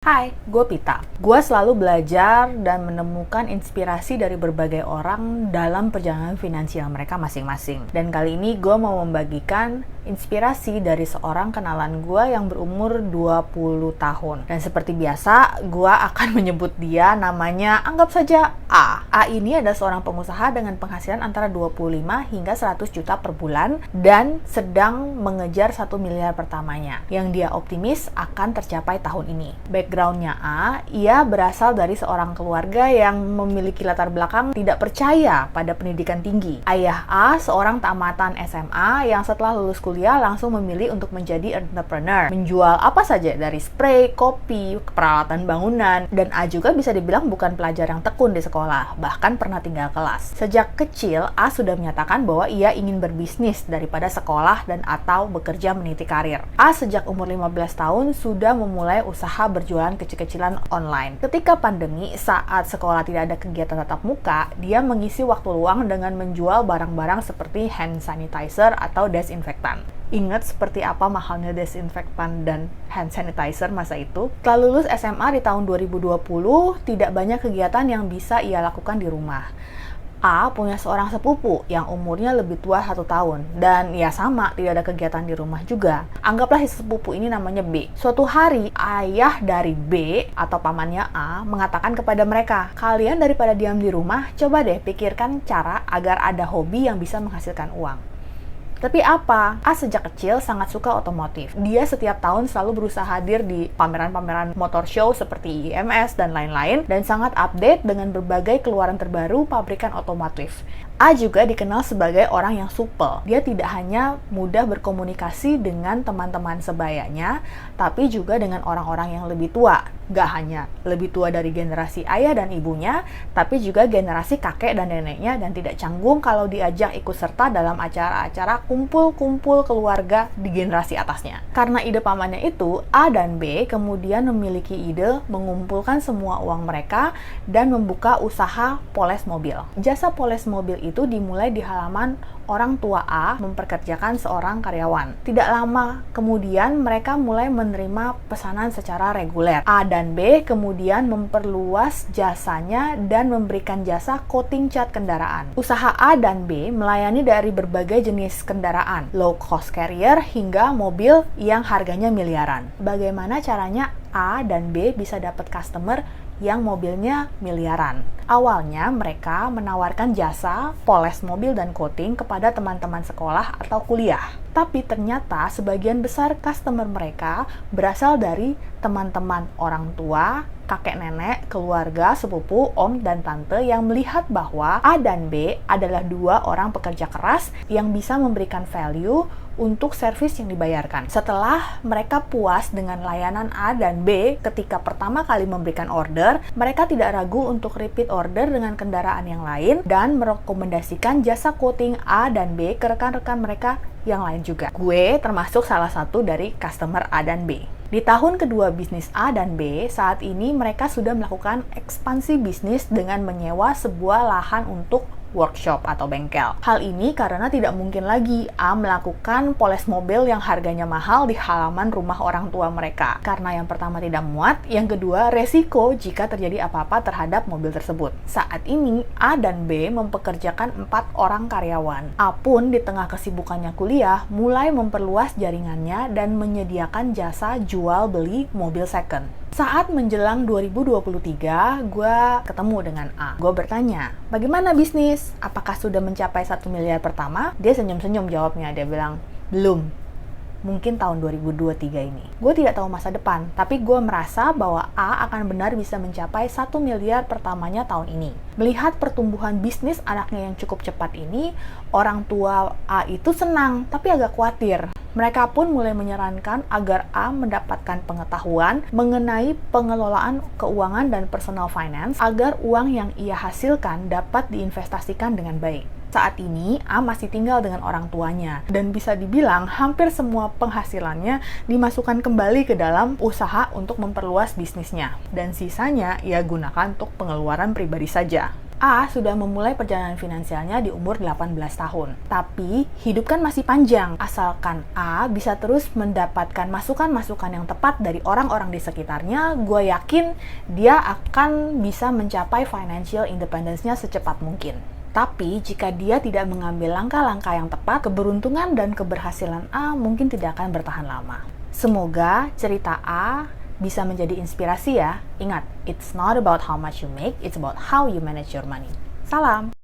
Hai, gue Pita. Gue selalu belajar dan menemukan inspirasi dari berbagai orang dalam perjalanan finansial mereka masing-masing. Dan kali ini gue mau membagikan inspirasi dari seorang kenalan gue yang berumur 20 tahun. Dan seperti biasa, gue akan menyebut dia namanya, anggap saja A. A ini adalah seorang pengusaha dengan penghasilan antara 25 hingga 100 juta per bulan dan sedang mengejar 1 miliar pertamanya, yang dia optimis akan tercapai tahun ini. Backgroundnya A, ia berasal dari seorang keluarga yang memiliki latar belakang tidak percaya pada pendidikan tinggi. Ayah A seorang tamatan SMA yang setelah lulus kuliah langsung memilih untuk menjadi entrepreneur, menjual apa saja dari spray, kopi, peralatan bangunan, dan A juga bisa dibilang bukan pelajar yang tekun di sekolah, bahkan pernah tinggal kelas. Sejak kecil, A sudah menyatakan bahwa ia ingin berbisnis daripada sekolah dan atau bekerja meniti karir. A sejak umur 15 tahun sudah memulai usaha berjualan kecil-kecilan online. Ketika pandemi, saat sekolah tidak ada kegiatan tatap muka, dia mengisi waktu luang dengan menjual barang-barang seperti hand sanitizer atau desinfektan. Ingat seperti apa mahalnya desinfektan dan hand sanitizer masa itu? Setelah lulus SMA di tahun 2020, tidak banyak kegiatan yang bisa ia lakukan di rumah. A punya seorang sepupu yang umurnya lebih tua 1 tahun, dan ya sama, tidak ada kegiatan di rumah juga. Anggaplah si sepupu ini namanya B. Suatu hari, ayah dari B atau pamannya A mengatakan kepada mereka, kalian daripada diam di rumah, coba deh pikirkan cara agar ada hobi yang bisa menghasilkan uang. Tapi apa? A sejak kecil sangat suka otomotif. Dia setiap tahun selalu berusaha hadir di pameran-pameran motor show seperti IMS dan lain-lain, dan sangat update dengan berbagai keluaran terbaru pabrikan otomotif. A juga dikenal sebagai orang yang supel. Dia tidak hanya mudah berkomunikasi dengan teman-teman sebayanya, tapi juga dengan orang-orang yang lebih tua. Gak hanya lebih tua dari generasi ayah dan ibunya, tapi juga generasi kakek dan neneknya, dan tidak canggung kalau diajak ikut serta dalam acara-acara kumpul-kumpul keluarga di generasi atasnya. Karena ide pamannya itu, A dan B kemudian memiliki ide mengumpulkan semua uang mereka dan membuka usaha poles mobil. Jasa poles mobil itu dimulai di halaman orang tua A memperkerjakan seorang karyawan. Tidak lama kemudian mereka mulai menerima pesanan secara reguler. A dan B kemudian memperluas jasanya dan memberikan jasa coating cat kendaraan. Usaha A dan B melayani dari berbagai jenis kendaraan, low cost carrier hingga mobil yang harganya miliaran. Bagaimana caranya A dan B bisa dapat customer yang mobilnya miliaran? Awalnya mereka menawarkan jasa poles mobil dan coating kepada teman-teman sekolah atau kuliah. Tapi ternyata sebagian besar customer mereka berasal dari teman-teman orang tua, kakek nenek, keluarga, sepupu, om, dan tante yang melihat bahwa A dan B adalah dua orang pekerja keras yang bisa memberikan value untuk servis yang dibayarkan. Setelah mereka puas dengan layanan A dan B ketika pertama kali memberikan order, mereka tidak ragu untuk repeat order dengan kendaraan yang lain dan merekomendasikan jasa coating A dan B ke rekan-rekan mereka yang lain juga. Gue termasuk salah satu dari customer A dan B. Di tahun kedua bisnis A dan B, saat ini mereka sudah melakukan ekspansi bisnis dengan menyewa sebuah lahan untuk workshop atau bengkel. Hal ini karena tidak mungkin lagi A melakukan poles mobil yang harganya mahal di halaman rumah orang tua mereka. Karena yang pertama tidak muat, yang kedua resiko jika terjadi apa-apa terhadap mobil tersebut. Saat ini A dan B mempekerjakan 4 orang karyawan. A pun di tengah kesibukannya kuliah mulai memperluas jaringannya dan menyediakan jasa jual beli mobil second. Saat menjelang 2023, gue ketemu dengan A. Gue bertanya, bagaimana bisnis? Apakah sudah mencapai 1 miliar pertama? Dia senyum-senyum jawabnya. Dia bilang, belum. Mungkin tahun 2023 ini. Gue tidak tahu masa depan, tapi gue merasa bahwa A akan benar bisa mencapai 1 miliar pertamanya tahun ini. Melihat pertumbuhan bisnis anaknya yang cukup cepat ini, orang tua A itu senang, tapi agak khawatir. Mereka pun mulai menyarankan agar A mendapatkan pengetahuan mengenai pengelolaan keuangan dan personal finance agar uang yang ia hasilkan dapat diinvestasikan dengan baik. Saat ini, A masih tinggal dengan orang tuanya, dan bisa dibilang hampir semua penghasilannya dimasukkan kembali ke dalam usaha untuk memperluas bisnisnya. Dan sisanya ia gunakan untuk pengeluaran pribadi saja. A sudah memulai perjalanan finansialnya di umur 18 tahun. Tapi, hidup kan masih panjang. Asalkan A bisa terus mendapatkan masukan-masukan yang tepat dari orang-orang di sekitarnya, gue yakin dia akan bisa mencapai financial independence-nya secepat mungkin. Tapi, jika dia tidak mengambil langkah-langkah yang tepat, keberuntungan dan keberhasilan A mungkin tidak akan bertahan lama. Semoga cerita A bisa menjadi inspirasi ya. Ingat, it's not about how much you make, it's about how you manage your money. Salam!